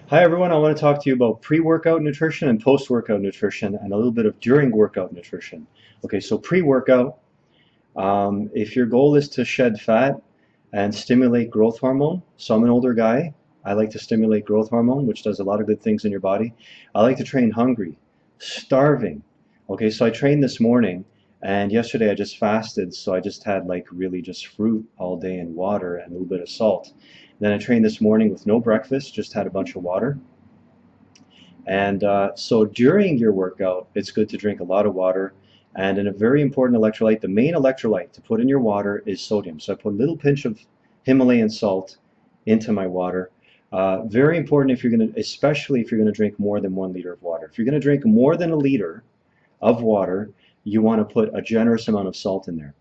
Hi everyone, I want to talk to you about pre-workout nutrition and post-workout nutrition and a little bit of during workout nutrition. Okay, so pre-workout, if your goal is to shed fat and stimulate growth hormone, so I'm an older guy, I like to stimulate growth hormone, which does a lot of good things in your body. I like to train hungry, starving. Okay, so I trained this morning and yesterday I just fasted, so I just had like really just fruit all day and water and a little bit of salt. Then I trained this morning with no breakfast, just had a bunch of water. And so during your workout, it's good to drink a lot of water. And in a very important electrolyte, the main electrolyte to put in your water is sodium. So I put a little pinch of Himalayan salt into my water. Very important if you're going to, especially if you're going to drink more than 1 liter of water. If you're going to drink more than a liter of water, you want to put a generous amount of salt in there.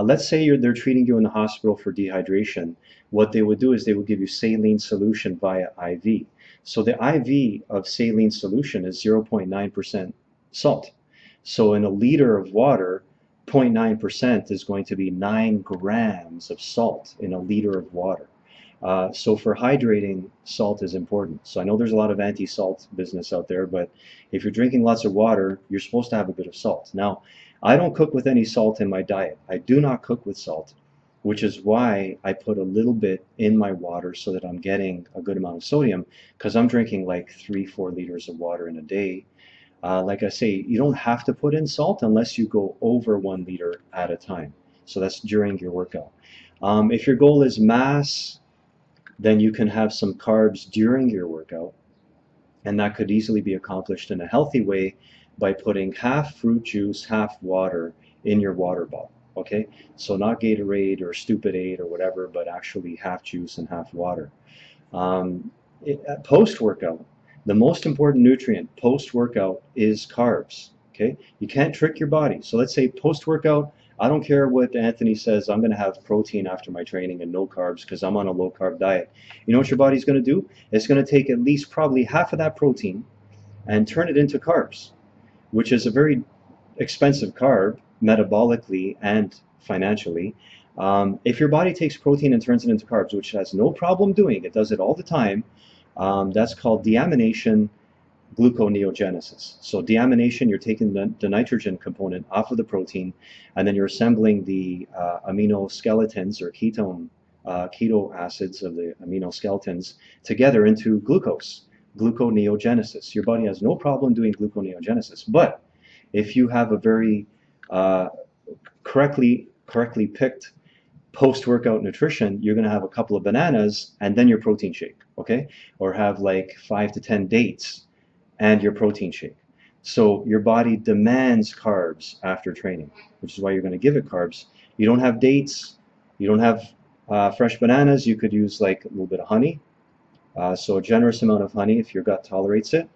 Let's say they're treating you in the hospital for dehydration. What they would do is they would give you saline solution via IV. So the IV of saline solution is 0.9% salt. So in a liter of water, 0.9% is going to be 9 grams of salt in a liter of water. So for hydrating, salt is important. So I know there's a lot of anti-salt business out there, but if you're drinking lots of water, you're supposed to have a bit of salt. Now, I don't cook with any salt in my diet. I do not cook with salt, which is why I put a little bit in my water so that I'm getting a good amount of sodium, because I'm drinking like 3-4 liters of water in a day. Like I say, you don't have to put in salt unless you go over 1 liter at a time. So that's during your workout. If your goal is mass, then you can have some carbs during your workout, and that could easily be accomplished in a healthy way by putting half fruit juice, half water in your water bottle. Okay, so not Gatorade or Stupid 8 or whatever, but actually half juice and half water. Um, Post-workout, the most important nutrient post-workout is carbs. Okay, you can't trick your body. So let's say post-workout, I don't care what Anthony says, I'm going to have protein after my training and no carbs because I'm on a low carb diet. You know what your body's going to do? It's going to take at least probably half of that protein and turn it into carbs, which is a very expensive carb metabolically and financially. If your body takes protein and turns it into carbs, which has no problem doing, it does it all the time, that's called deamination gluconeogenesis. So deamination, you're taking the nitrogen component off of the protein, and then you're assembling the amino skeletons or keto acids of the amino skeletons together into glucose, gluconeogenesis. Your body has no problem doing gluconeogenesis, but if you have a very uh, correctly picked post-workout nutrition, you're going to have a couple of bananas and then your protein shake, okay? Or have like 5 to 10 dates and your protein shake. So your body demands carbs after training, which is why you're going to give it carbs. You don't have dates, you don't have fresh bananas, you could use like a little bit of honey. So a generous amount of honey if your gut tolerates it.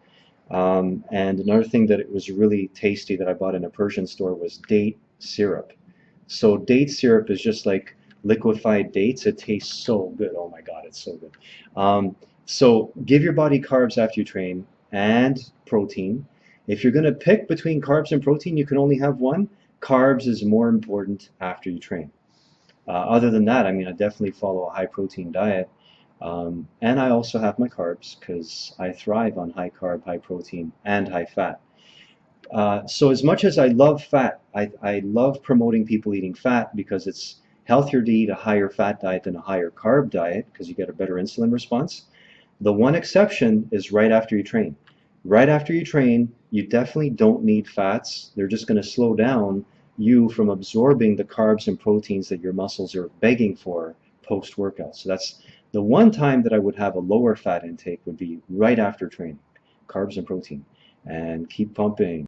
And another thing that it was really tasty that I bought in a Persian store was date syrup. So date syrup is just like liquefied dates. It tastes so good. Oh my God, it's so good. So give your body carbs after you train and protein. If you're going to pick between carbs and protein, you can only have one. Carbs is more important after you train. Other than that, I mean, I definitely follow a high protein diet. And I also have my carbs because I thrive on high carb, high protein, and high fat. So as much as I love fat, I love promoting people eating fat because it's healthier to eat a higher fat diet than a higher carb diet because you get a better insulin response. The one exception is right after you train. Right after you train, you definitely don't need fats. They're just going to slow down you from absorbing the carbs and proteins that your muscles are begging for post-workout. So that's the one time that I would have a lower fat intake would be right after training, carbs and protein, and keep pumping.